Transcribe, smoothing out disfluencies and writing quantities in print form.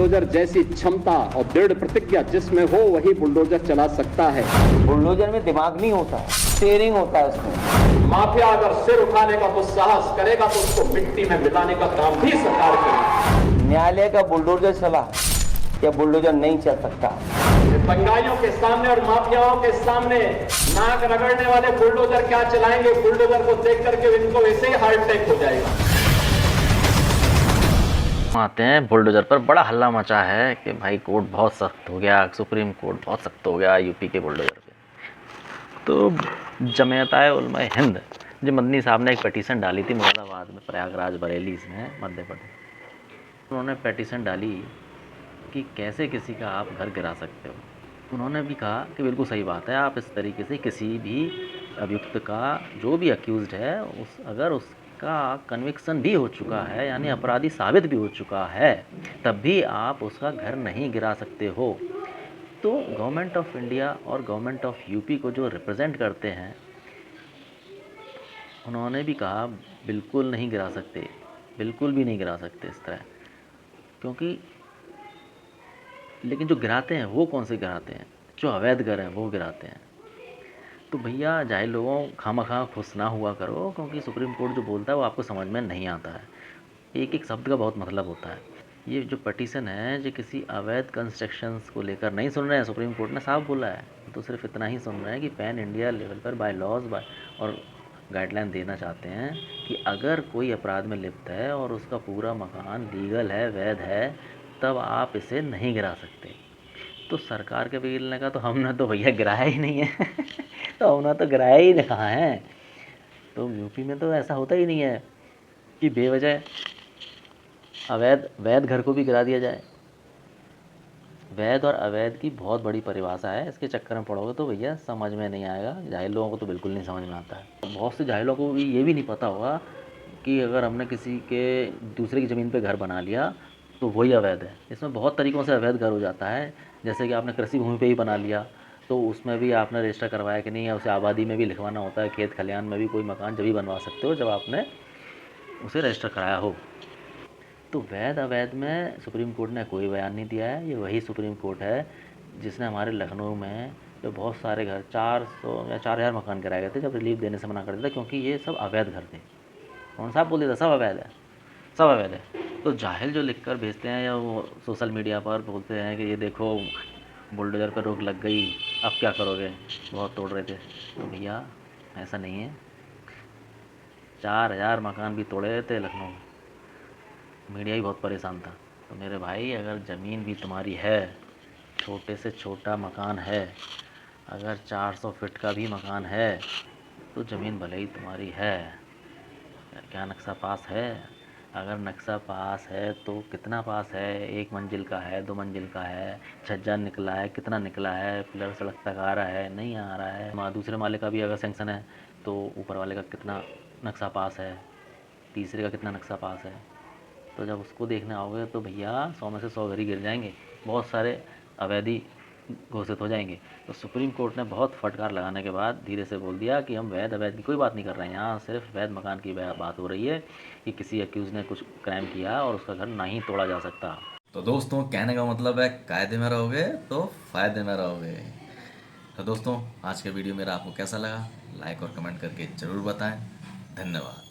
Bulldozer जैसी क्षमता और दृढ़ प्रतिज्ञा जिसमें हो वही बुलडोजर चला सकता है। बुलडोजर में दिमाग नहीं होता, स्टीयरिंग होता है उसमें। माफिया अगर सिर उठाने का दुस्साहस करेगा तो उसको मिट्टी में मिलाने का काम भी सरकार करेगी। न्यायालय का बुलडोजर चला या बुलडोजर नहीं चल सकता। दंगाइयों के सामने और माफियाओं के सामने नाक रगड़ने वाले बुलडोजर क्या चलाएंगे? बुलडोजर को देख करके इनको वैसे ही हार्ट अटैक हो जाएगा। आते हैं बुलडोजर पर बड़ा हल्ला मचा है कि भाई कोर्ट बहुत सख्त हो गया, सुप्रीम कोर्ट बहुत सख्त हो गया यूपी के बुलडोजर पे। तो जमियत उलमा हिंद जो मदनी साहब ने एक पिटीशन डाली थी मुरादाबाद में, प्रयागराज बरेली में मध्य प्रदेश। उन्होंने पिटीशन डाली कि कैसे किसी का आप घर गिरा सकते हो। उन्होंने भी कहा कि बिल्कुल सही बात है, आप इस तरीके से किसी भी अभियुक्त का जो भी अक्यूज़्ड है अगर उसका कन्विक्शन भी हो चुका है यानी अपराधी साबित भी हो चुका है तब भी आप उसका घर नहीं गिरा सकते हो। तो गवर्नमेंट ऑफ इंडिया और गवर्नमेंट ऑफ यूपी को जो रिप्रेजेंट करते हैं उन्होंने भी कहा बिल्कुल नहीं गिरा सकते, बिल्कुल भी नहीं गिरा सकते इस तरह। क्योंकि लेकिन जो गिराते हैं वो कौन से गिराते हैं? जो अवैध घर हैं वो गिराते हैं। तो भैया जाहिल लोगों खामखा खुश ना हुआ करो, क्योंकि सुप्रीम कोर्ट जो बोलता है वो आपको समझ में नहीं आता है। एक एक शब्द का बहुत मतलब होता है। ये जो पिटीशन है जो किसी अवैध कंस्ट्रक्शंस को लेकर नहीं सुन रहे हैं, सुप्रीम कोर्ट ने साफ बोला है, तो सिर्फ इतना ही सुन रहे हैं कि पैन इंडिया लेवल पर बाय लॉज और गाइडलाइन देना चाहते हैं कि अगर कोई अपराध में लिप्त है और उसका पूरा मकान लीगल है, वैध है, तब आप इसे नहीं गिरा सकते। तो सरकार के वकील ने कहा तो हमने तो भैया गिराया ही नहीं है तो हमने तो गिराया ही नहीं कहाँ है। तो यूपी में तो ऐसा होता ही नहीं है कि बेवजह वैध घर को भी गिरा दिया जाए। वैध और अवैध की बहुत बड़ी परिभाषा है, इसके चक्कर में पड़ोगे तो भैया समझ में नहीं आएगा। जाहिल लोगों को तो बिल्कुल नहीं समझ में आता है। बहुत से जाहिलों को भी ये भी नहीं पता होगा कि अगर हमने किसी के दूसरे की ज़मीन पे घर बना लिया तो वही अवैध है। इसमें बहुत तरीक़ों से अवैध घर हो जाता है। जैसे कि आपने कृषि भूमि पे ही बना लिया तो उसमें भी आपने रजिस्टर करवाया कि नहीं, या उसे आबादी में भी लिखवाना होता है। खेत खलिहान में भी कोई मकान जब भी बनवा सकते हो जब आपने उसे रजिस्टर कराया हो। तो वैध अवैध में सुप्रीम कोर्ट ने कोई बयान नहीं दिया है। ये वही सुप्रीम कोर्ट है जिसने हमारे लखनऊ में जो बहुत सारे घर 400 या 4000 मकान गिराए गए थे जब रिलीफ देने से मना कर दिया था, क्योंकि ये सब अवैध घर थे। कौन साहब बोल दिया था सब अवैध है, सब अवैध है। तो जाहिल जो लिख कर भेजते हैं या वो सोशल मीडिया पर बोलते हैं कि ये देखो बुलडोजर पर रोक लग गई, अब क्या करोगे, बहुत तोड़ रहे थे। तो भैया ऐसा नहीं है। 4000 मकान भी तोड़े थे लखनऊ में, मीडिया ही बहुत परेशान था। तो मेरे भाई अगर ज़मीन भी तुम्हारी है, छोटे से छोटा मकान है, अगर 400 फीट का भी मकान है तो ज़मीन भले ही तुम्हारी है, क्या नक्शा पास है? अगर नक्शा पास है तो कितना पास है? 1 मंजिल का है, 2 मंजिल का है, छज्जा निकला है, कितना निकला है, पिलर सड़क तक आ रहा है, नहीं आ रहा है, दूसरे माले का भी अगर सेंक्शन है तो ऊपर वाले का कितना नक्शा पास है, तीसरे का कितना नक्शा पास है। तो जब उसको देखने आओगे तो भैया 100 में से 100 घर ही गिर जाएंगे, बहुत सारे अवैधी घोषित हो जाएंगे। तो सुप्रीम कोर्ट ने बहुत फटकार लगाने के बाद धीरे से बोल दिया कि हम वैध अवैध की कोई बात नहीं कर रहे हैं, यहाँ सिर्फ वैध मकान की बात हो रही है कि किसी अक्यूज़ ने कुछ क्राइम किया और उसका घर नहीं तोड़ा जा सकता। तो दोस्तों कहने का मतलब है कायदे में रहोगे तो फ़ायदे में रहोगे। तो दोस्तों आज का वीडियो मेरा आपको कैसा लगा, लाइक और कमेंट करके ज़रूर बताएं। धन्यवाद।